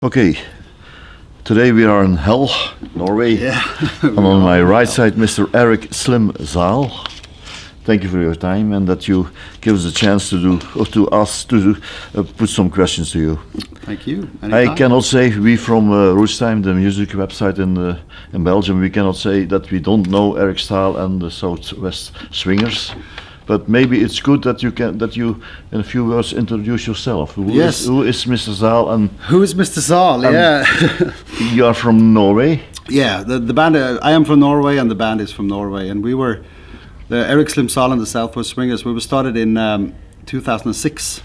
Okay, today we are in Hell, Norway. Yeah. And on my right side, Mr. Eric Slim Zahl. Thank you for your time and that you give us a chance to put some questions to you. Thank you. I cannot say we from Rootstime, the music website in Belgium, we cannot say that we don't know Eric Zahl and the Southwest Swingers. But maybe it's good that you in a few words introduce yourself. Who is Mr. Zahl and who is Mr. Zahl? Yeah. You are from Norway. Yeah, the band. I am from Norway, and the band is from Norway. And we were the Eric Slim Zahl and the Southwest Swingers. We were started in 2006,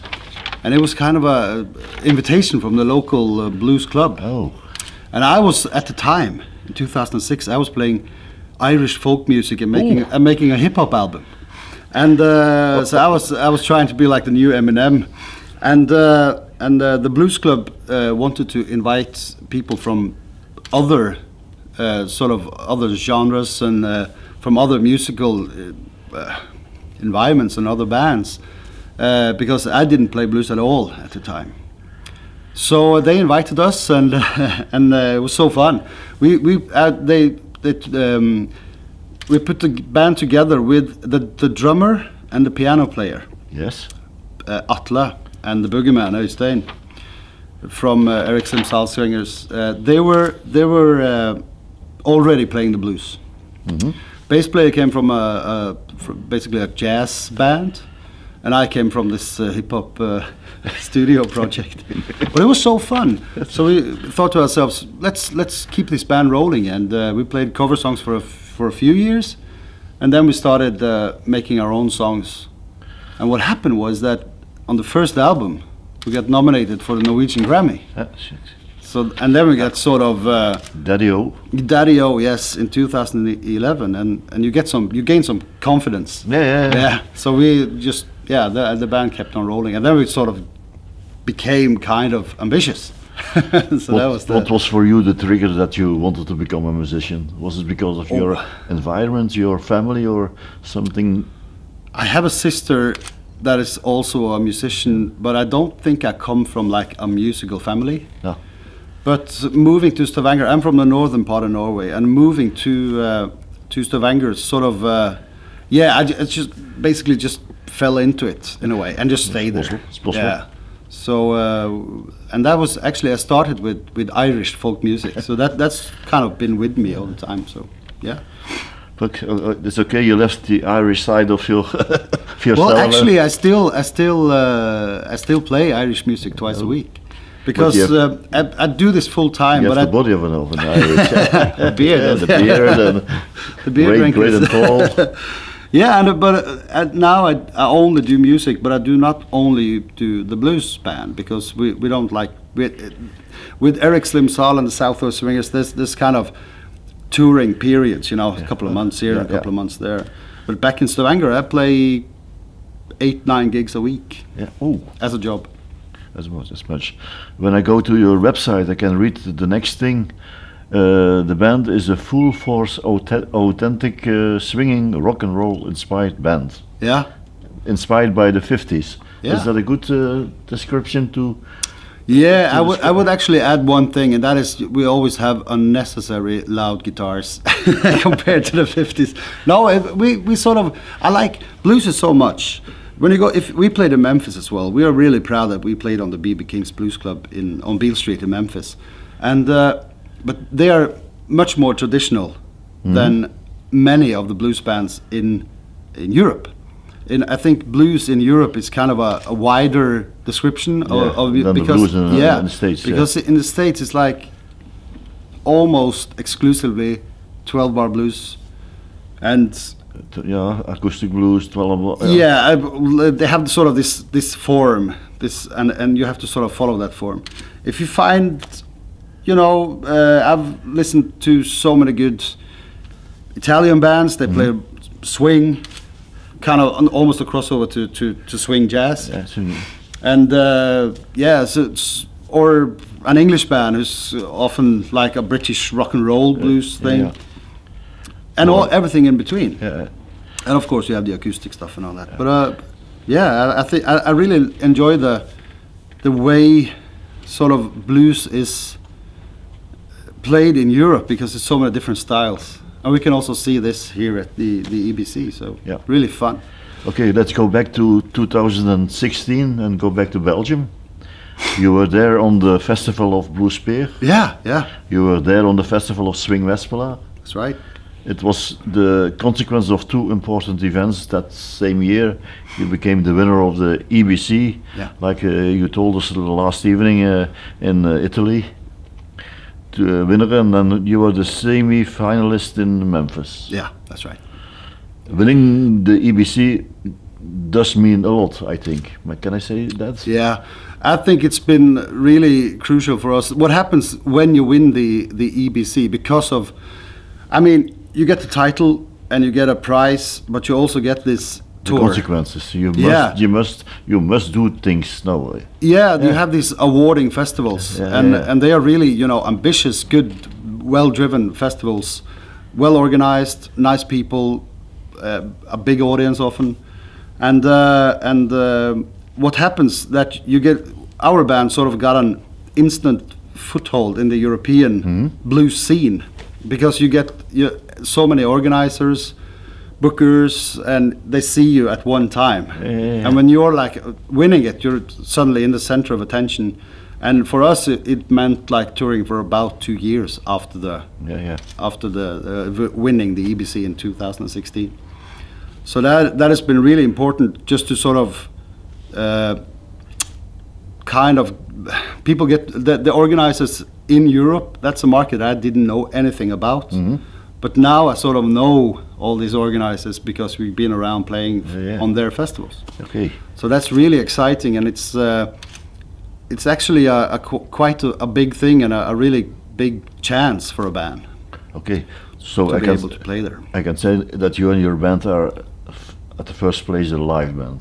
and it was kind of a invitation from the local blues club. Oh. And I was at the time in 2006. I was playing Irish folk music and making a hip hop album. And so I was trying to be like the new Eminem, and the blues club wanted to invite people from other other genres and from other musical environments and other bands, because I didn't play blues at all at the time. So they invited us, and it was so fun. We put the band together with the drummer and the piano player. Yes. Atle and the boogeyman Øystein from Eric Slim Zahl Swingers. They were already playing the blues. Mm-hmm. Bass player came from basically a jazz band, and I came from this hip hop studio project. But it was so fun. So we thought to ourselves, let's keep this band rolling, and we played cover songs for a few years, and then we started making our own songs. And what happened was that on the first album we got nominated for the Norwegian Grammy. So and then we got sort of Daddy-O, yes, in 2011, and you gain some confidence. Yeah. So we just the band kept on rolling, and then we sort of became kind of ambitious. What was for you the trigger that you wanted to become a musician? Was it because of your environment, your family, or something? I have a sister that is also a musician, but I don't think I come from like a musical family. No. But moving to Stavanger, I'm from the northern part of Norway, and moving to Stavanger sort of, I just basically just fell into it in a way and just stayed there. It's possible. Yeah. So and that was actually I started with Irish folk music, so that's kind of been with me all the time. So yeah. But it's okay. You left the Irish side of your yourself. Well, actually, I still play Irish music twice a week, because I do this full time. You but have the body of an Irish. A beard, the beard, and the beard great and tall. Yeah, but now I only do music, but I do not only do the blues band, because we don't like with Eric Slim Zahl and the Southwest Swingers. This kind of touring periods, a couple of months here, a couple of months there. But back in Stavanger, I play 8-9 gigs a week. Yeah. Oh. As a job. As much. When I go to your website, I can read the next thing. The band is a full force authentic swinging rock and roll inspired band. Yeah. Inspired by the 50s. Yeah. Is that a good description to? Yeah, I would actually add one thing, and that is we always have unnecessary loud guitars compared to the 50s. No, we sort of, I like blues is so much. When you go, if we played in Memphis as well, we are really proud that we played on the B.B. King's Blues Club on Beale Street in Memphis, and but they are much more traditional than many of the blues bands in Europe. I think blues in Europe is kind of a wider description of because the blues in the States. Because in the States it's like almost exclusively 12-bar blues, and acoustic blues, 12-bar. They have sort of this form, and you have to sort of follow that form. If you find, I've listened to so many good Italian bands. They play swing, kind of almost a crossover to swing jazz. Yeah, swing. And or an English band who's often like a British rock and roll blues thing, and everything in between. Yeah. And of course you have the acoustic stuff and all that. But I think I really enjoy the way sort of blues is played in Europe because there's so many different styles. And we can also see this here at the EBC, so Yeah. really fun. Okay, let's go back to 2016 and go back to Belgium. You were there on the Festival of Blue Spear. Yeah, yeah, You were there on the Festival of Swing Westpela. that's right. It was the consequence of two important events that same year. You became the winner of the EBC, Yeah. like you told us last evening in Italy. The winner, and then you were the semi-finalist in Memphis. Yeah, that's right. Winning the EBC does mean a lot, I think. Can I say that? Yeah, I think it's been really crucial for us. What happens when you win the EBC? Because of, I mean, you get the title and you get a prize, but you also get this The tour. consequences. You must, Yeah. you must do things now. Yeah, you have these awarding festivals, Yeah, and yeah. and they are really, you know, ambitious, good, well-driven festivals, well organized, nice people, a big audience often, and what happens that you get, our band sort of got an instant foothold in the European blues scene because you get so many organizers, bookers, and they see you at one time. Yeah. And when you're like winning it, you're suddenly in the center of attention. And for us, it meant like touring for about 2 years after the winning the EBC in 2016. So that has been really important, just to sort of kind of people get the organizers in Europe. That's a market I didn't know anything about. But now I sort of know all these organizers because we've been around playing on their festivals. Okay. So that's really exciting, and it's actually quite a big thing and a really big chance for a band Okay. So to I be can able to play there. I can say that you and your band are at the first place a live band.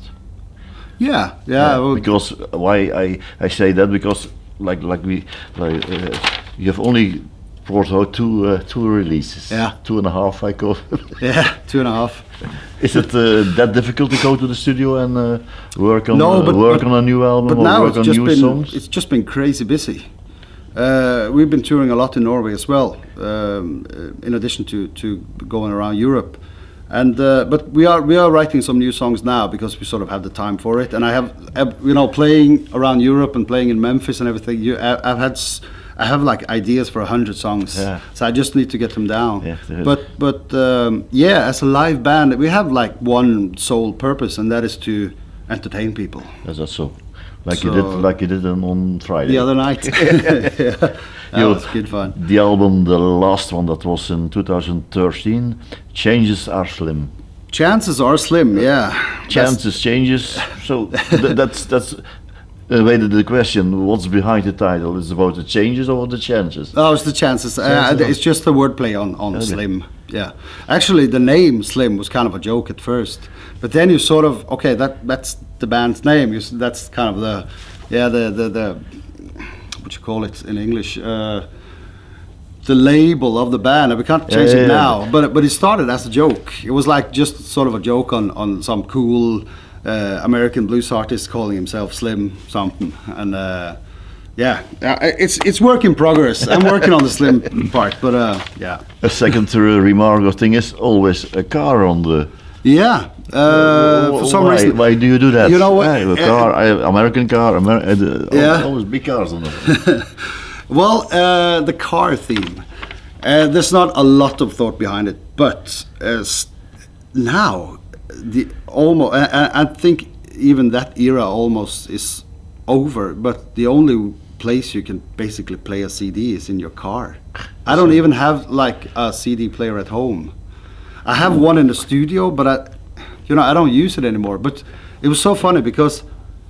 Yeah, well, Because why I say that, because you have only brought out two releases. Yeah. 2.5 I call. yeah, 2.5. Is it that difficult to go to the studio and work on No, but on a new album But or now work it's on new songs? just been crazy busy. We've been touring a lot in Norway as well, in addition to going around Europe. And but we are writing some new songs now because we sort of have the time for it. And I have playing around Europe and playing in Memphis and everything. I have like ideas for 100 songs, Yeah. so I just need to get them down. Yeah. But yeah, as a live band, we have like one sole purpose, and that is to entertain people. Is that so? Like So- you did on Friday. The other night, yeah, that was good fun. The album, the last one that was in 2013, Changes Are Slim. Chances are slim, yeah. Chances changes. So that's evaded the question. What's behind the title? Is it about the changes or the chances? Oh, it's the chances. It's just a wordplay on Okay. slim. Yeah. Actually, the name Slim was kind of a joke at first, but then you sort of that's the band's name. That's kind of the what you call it in English. The label of the band, and we can't change it now. But it started as a joke. It was like just sort of a joke on some cool American blues artist calling himself Slim something, and it's work in progress. I'm working on the Slim part, but yeah. A second remark or thing is always a car on the. Yeah, for some reason. Why do you do that? You know what? A car, American car, Yeah. always big cars on it. Well, the car theme. There's not a lot of thought behind it, but now I think even that era almost is over. But the only place you can basically play a CD is in your car. I don't even have like a CD player at home. I have one in the studio, but I don't use it anymore. But it was so funny because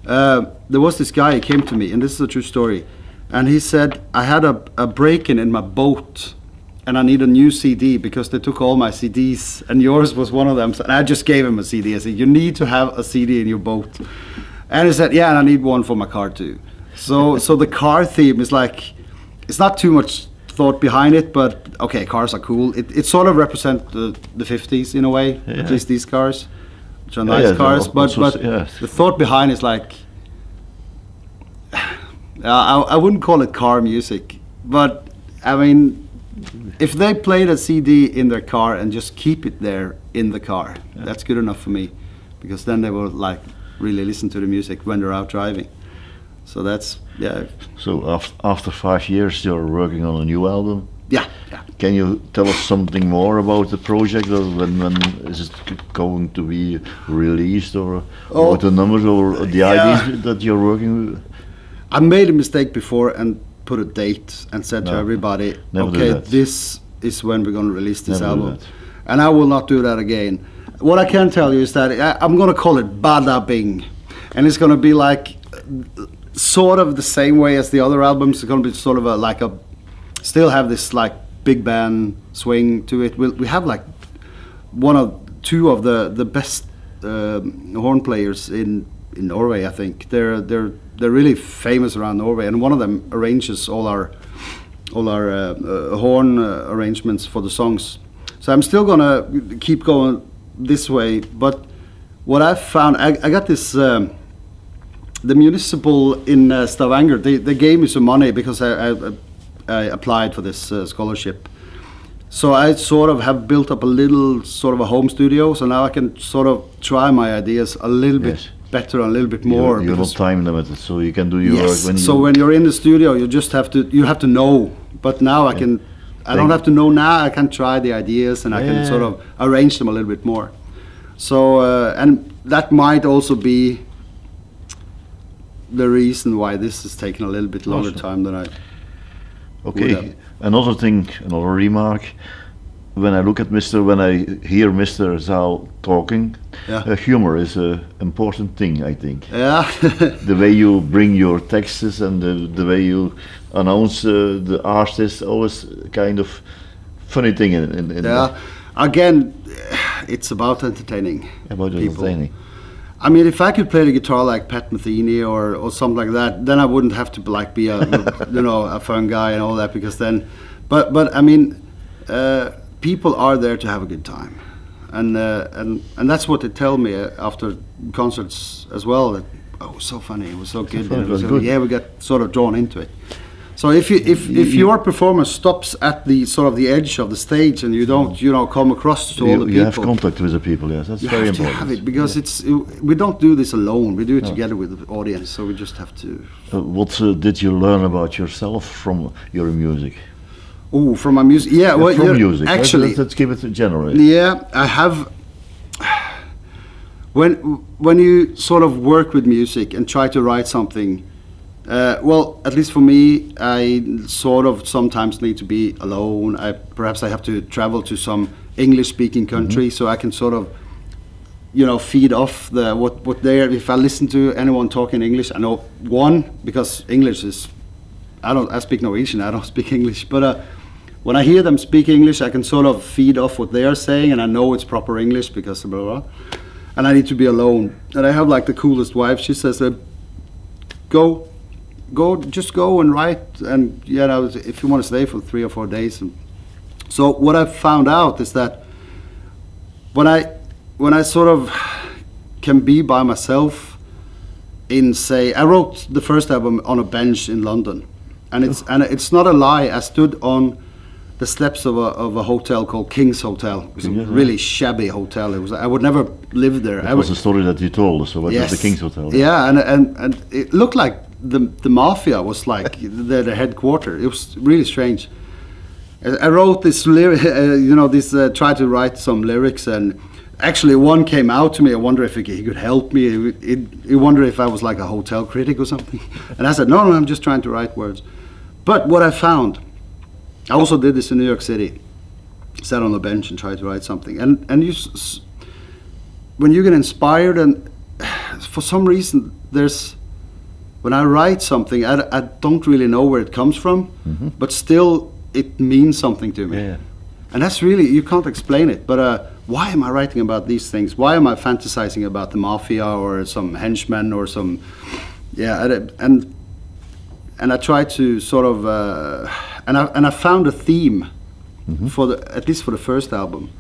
there was this guy who came to me, and this is a true story. And he said, I had a break-in in my boat, and I need a new CD because they took all my CDs, and yours was one of them. And I just gave him a CD. I said, you need to have a CD in your boat. And he said, yeah, and I need one for my car too. So the car theme is like, it's not too much thought behind it, but okay, cars are cool. It sort of represents the 50s in a way, at least these cars, which are nice cars. But the thought behind is like, I wouldn't call it car music, but I mean, if they played a CD in their car and just keep it there in the car, that's good enough for me, because then they will like really listen to the music when they're out driving. So that's So after 5 years, you're working on a new album. Yeah. Can you tell us something more about the project, or when is it going to be released, or about the numbers or the ideas that you're working with? I made a mistake before and put a date and said to everybody, Never do okay, that. this is when we're going to release this Never do album. that. And I will not do that again. What I can tell you is that I'm going to call it Bada Bing. And it's going to be like sort of the same way as the other albums. It's going to be sort of still have this like big band swing to it. We have like two of the best horn players in Norway. I think they're really famous around Norway, and one of them arranges all our horn arrangements for the songs. So I'm still gonna keep going this way. But what I found, I got this. The municipal in Stavanger, they gave me some money because I applied for this scholarship. So I sort of have built up a little sort of a home studio. So now I can sort of try my ideas a little bit better, and a little bit more. You're not time limited, so you can do your work when you... So when you're in the studio, you just have to know. But now I don't have to know now. I can try the ideas, and I can sort of arrange them a little bit more. So and that might also be the reason why this has taken a little bit longer time than I. Okay, another thing, another remark. When I hear Mr. Zahl talking, humor is an important thing, I think. Yeah. The way you bring your texts and the way you announce the artist, always kind of funny thing. Again, it's about entertaining. About people. entertaining. I mean, if I could play the guitar like Pat Metheny or something like that, then I wouldn't have to like be a a fun guy and all that, because then, but I mean, people are there to have a good time, and that's what they tell me after concerts as well. That it was so funny, it was so good, yeah, we got sort of drawn into it. So if your performance stops at the sort of the edge of the stage and you don't come across to all the people, you have contact with the people. Yes, that's very important. You have to have it, because we don't do this alone. We do it together with the audience. So we just have to. What did you learn about yourself from your music? Oh, from my music, From music. Actually, let's give it a general. Yeah, I have. When you sort of work with music and try to write something. Well, at least for me, I sort of sometimes need to be alone. Perhaps I have to travel to some English-speaking country, so I can sort of, feed off what there. If I listen to anyone talking English, I know because English is, I speak Norwegian, I don't speak English, but when I hear them speak English, I can sort of feed off what they are saying, and I know it's proper English because blah blah. And I need to be alone. And I have like the coolest wife. She says, just go and write, and if you want to stay for 3 or 4 days. And so what I've found out is that when I sort of can be by myself I wrote the first album on a bench in London, and it's not a lie. I stood on the steps of a hotel called King's Hotel. It was a really shabby hotel. I would never live there. That was the story that you told us about the King's Hotel. Yeah, and it looked like the mafia was like the headquarters. It was really strange. I wrote this lyric, tried to write some lyrics, and actually one came out to me. I wonder if he could help me. He wondered if I was like a hotel critic or something. And I said, no, I'm just trying to write words. But what I found, I also did this in New York City. Sat on the bench and tried to write something. And when you get inspired, and for some reason when I write something, I don't really know where it comes from, but still it means something to me. Yeah. And that's really, you can't explain it. But why am I writing about these things? Why am I fantasizing about the mafia or some henchman or some, and I try to sort of, and I found a theme at least for the first album,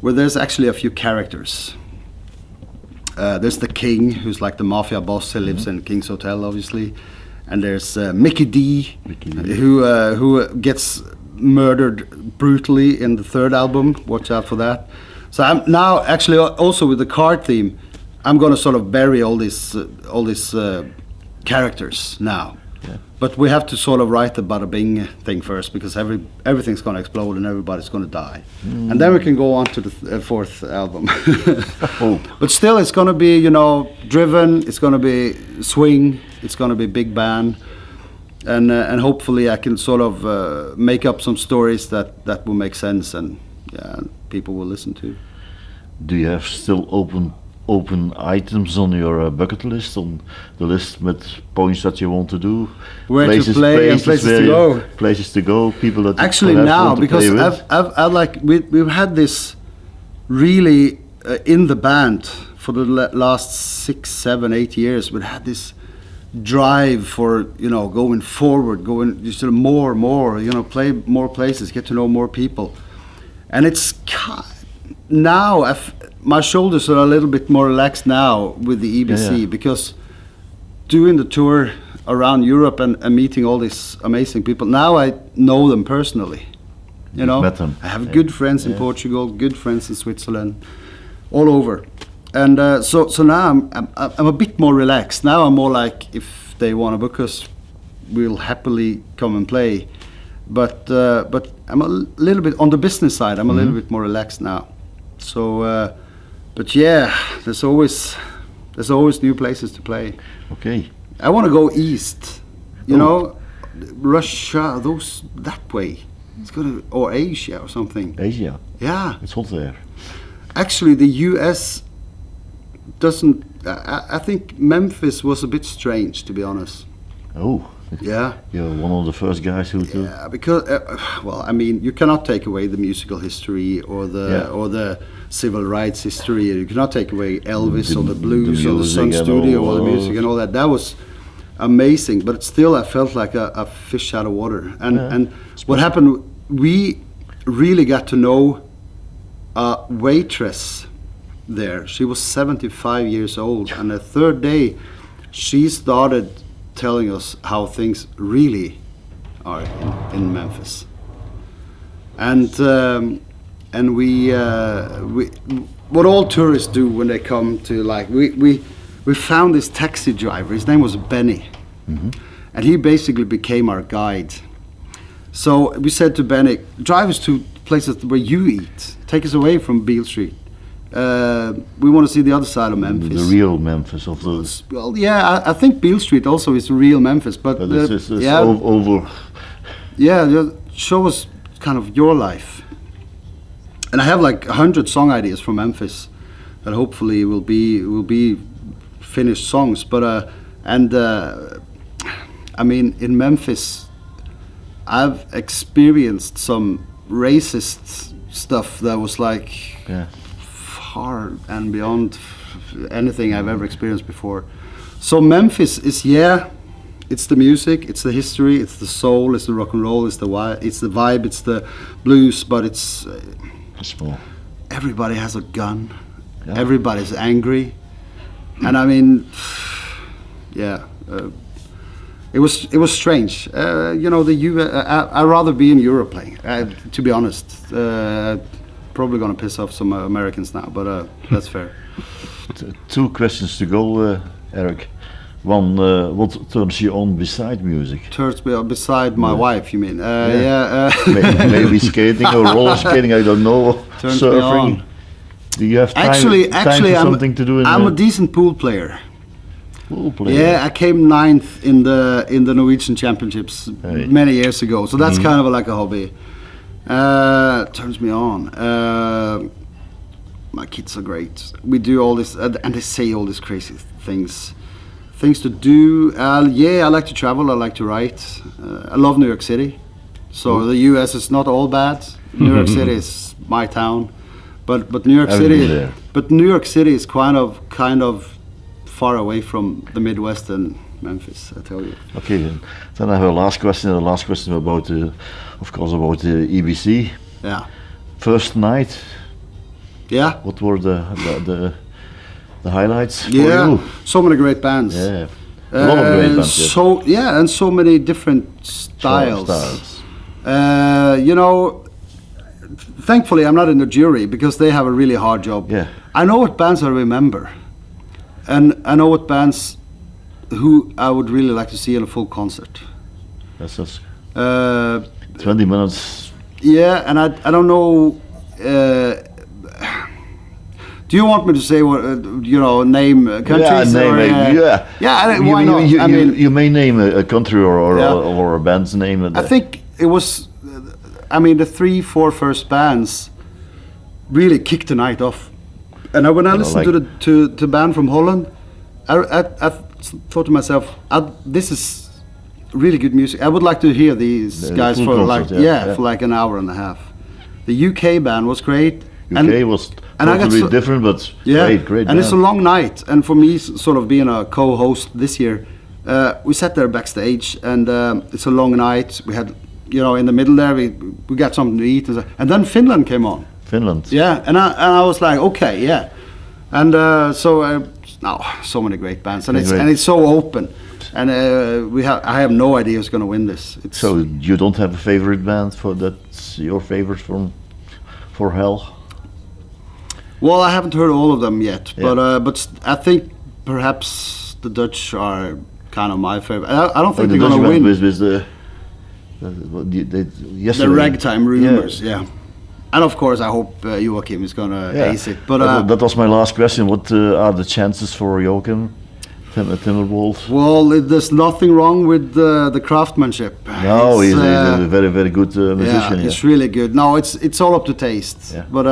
where there's actually a few characters. There's the king, who's like the mafia boss. He lives in King's Hotel, obviously, and there's Mickey D, who gets murdered brutally in the third album. Watch out for that. So I'm now actually also with the card theme, I'm going to sort of bury all these characters now. Yeah. But we have to sort of write the bada bing thing first, because everything's going to explode and everybody's going to die. And then we can go on to the fourth album. But still, it's going to be, driven, it's going to be swing, it's going to be big band. And hopefully I can sort of make up some stories that will make sense and people will listen to. Do you have still open items on your bucket list, on the list with points that you want to do? Where to play and places to go. Places to go, people that actually you now, want to because play with? I've like we've had this really in the band for the last 6, 7, 8 years. We've had this drive for going forward, going just more, play more places, get to know more people, and it's now my shoulders are a little bit more relaxed now with the EBC because doing the tour around Europe and meeting all these amazing people. Now I know them personally. Met them. I have good friends in Portugal, good friends in Switzerland, all over. And so now I'm a bit more relaxed. Now I'm more like, if they want to book us, we'll happily come and play. But I'm a little bit on the business side. I'm a little bit more relaxed now. So, but yeah, there's always new places to play. Okay. I want to go east. Russia, that way. It's gonna, or Asia or something. Asia. Yeah. It's hot there. Actually, the US doesn't. I think Memphis was a bit strange, to be honest. Oh. Yeah. You're one of the first guys who do. Yeah, because you cannot take away the musical history or the civil rights history. You cannot take away Elvis or the blues or the Sun Studio or the music and all that. That was amazing, but still, I felt like a fish out of water. And what happened? We really got to know a waitress there. She was 75 years old, and the third day, she started telling us how things really are in Memphis. And we what all tourists do when they come to, like, we found this taxi driver. His name was Benny, and he basically became our guide. So we said to Benny, drive us to places where you eat. Take us away from Beale Street. We want to see the other side of Memphis. The real Memphis of those. Well, yeah, I think Beale Street also is real Memphis, but it's over. Yeah, just show us kind of your life. And I have like 100 song ideas from Memphis that hopefully will be finished songs. But I mean, in Memphis, I've experienced some racist stuff that was like far and beyond anything I've ever experienced before. So Memphis is, it's the music, it's the history, it's the soul, it's the rock and roll, it's the vibe, it's the blues, but it's small. Everybody has a gun, everybody's angry, and I mean, it was strange. I'd rather be in Europe playing, to be honest. Probably gonna piss off some Americans now, but that's fair. Two questions to go, Eric. One, what turns you on beside music? Turns me on beside my wife, you mean? Maybe skating or roller skating, I don't know. Turns surfing. me on. Do you have time, Actually, for something to do? I'm a decent pool player. Pool player? Yeah, I came 9th in the Norwegian Championships many years ago, so that's kind of like a hobby. Turns me on. My kids are great. We do all this, and they say all these crazy things to do. I like to travel. I like to write. I love New York City. So the U.S. is not all bad. New York City is my town, but New York City. But New York City is kind of far away from the Midwest and Memphis, I tell you. Okay, then I have a last question. The last question about, of course, about the EBC. Yeah. First night. Yeah. What were the highlights for you? So many great bands. Yeah. A lot of great bands. Yes. So yeah, and so many different styles. You know, thankfully I'm not in the jury because they have a really hard job. Yeah. I know what bands I remember, and I know what bands who I would really like to see in a full concert. That's just 20 minutes. Yeah, and I don't know. Do you want me to say what name countries? Why not? You may name a country or a band's name. I think it was. I mean, the 3-4 first bands really kicked the night off. And when I listened to the band from Holland, I thought to myself, this is really good music. I would like to hear these guys for concert, for like an hour and a half. The UK band was great. UK was totally different, but great. And it's a long night. And for me, sort of being a co-host this year, we sat there backstage, and it's a long night. We had, in the middle there, we got something to eat, and then Finland came on. Finland. Yeah, and I was like, okay, yeah, and so many great bands, and it's so open, and I have no idea who's going to win this. So you don't have a favorite band that's your favorite for Hell? Well, I haven't heard all of them yet, but I think perhaps the Dutch are kind of my favorite. I don't think they're going to win. With the Ragtime Rumors, yeah. And of course, I hope Joachim is going to ace it. But that was my last question. What are the chances for Joachim Timmerwolf? Well, there's nothing wrong with the craftsmanship. No, he's a very, very good musician. Yeah, he's really good. No, it's all up to taste. Yeah. But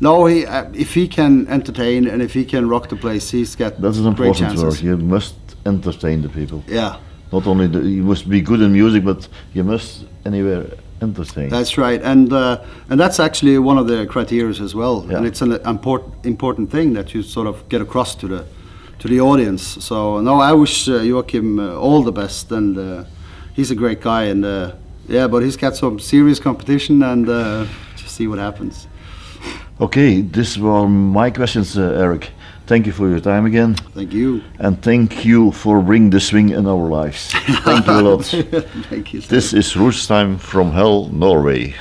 no, if he can entertain and if he can rock the place, he's got that's an great important chances. word. You must entertain the people. Yeah. Not only you must be good in music, but you must anywhere entertain. That's right, and that's actually one of the criteria as well. Yeah. And it's an important thing that you sort of get across to the audience. So no, I wish Joachim all the best, and he's a great guy, and but he's got some serious competition, and just see what happens. Okay, these were my questions, Eric. Thank you for your time again. Thank you. And thank you for bringing the swing in our lives. Thank you a lot. Thank you. This is Roosttime from Hell, Norway.